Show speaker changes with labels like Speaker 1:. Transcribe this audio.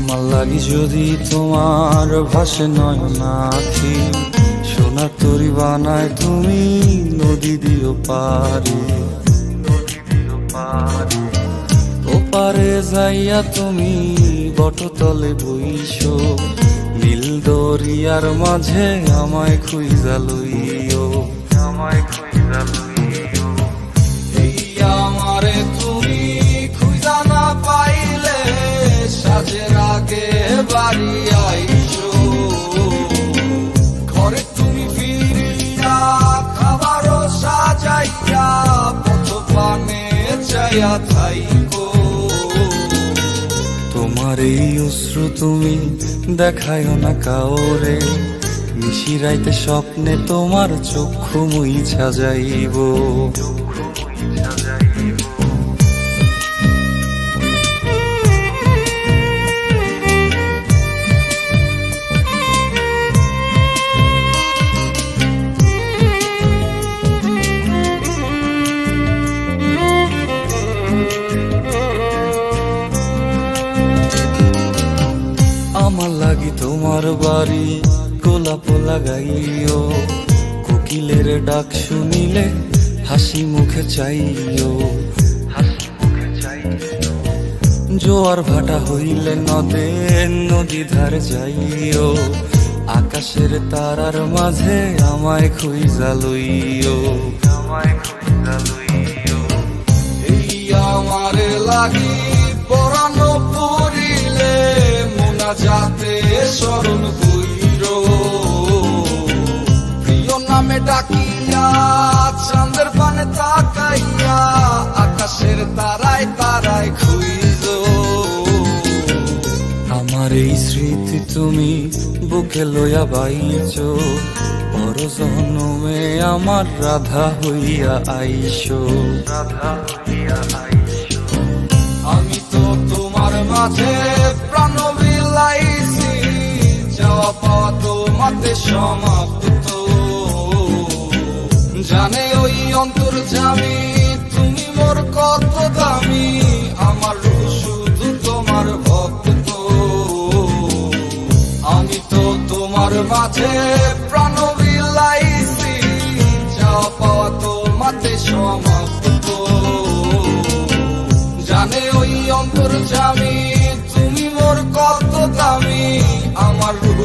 Speaker 1: আমার লাগি যদি তোমার ভাসে নয়ন আখি, সোনার তরি বানায় তুমি নদী দিও পারে। ওপারে যাইয়া তুমি বটতলে বইসো, নীল দরিয়ার মাঝে আমায় খুঁজা লইও, আমায় খুঁজা লইও। এই আমারে তুমি খুঁজা না পাইলে সাজের আগে বাড়ি আইসো, ঘরে তুমি ফিরিয়া খাবারও সাজাইয়া পথ পানে চাইয়া থাইকো। তোমার এই অশ্রু তুমি দেখায়ও না কাউরে, নিশিরাইতে স্বপ্নে তোমার চক্ষু মুইছা যাইব। আমার লাগি তোমার বাড়ি গোলাপ লাগাইও, কোকিলের ডাক শুনিলে হাসি মুখে চাইও, হাসি মুখে চাইও। জোয়ার ভাটা হইলে নদে নদী ধারে যাইও, আকাশের তারার মাঝে আমায় খুঁজা লইও, আমায় খুঁজা লইও। এই আমারে লাগি পরানো পড়িলে যাতে স্মরণ কইর, প্রিয় নামে ডাকিয়া চাঁদের পানে তাকাইয়া আকাশের তারায় তারায় খুইজ। আমার এই স্মৃতি তুমি বুকে লইয়া বাইছ, পর জন্মে আমার রাধা হইয়া আইসো, রাধা হইয়া আইসো। আমি তো তোমার মাঝে প্রাণ বিলাইছি, যাওয়া পাওয়া তোমাতে সমাপ্ত। জানে ওই অন্তর্যামী তুমি মোর কত দামি, আমার রূহ শুধু তোমার ভক্ত। আমি তো তোমার মাঝে প্রাণ বিলাইছি, যাওয়া পাওয়া তোমাতে সমাপ্ত। জানে ওই অন্তর্যামী তুমি মোর কত দামি, আমার রূহ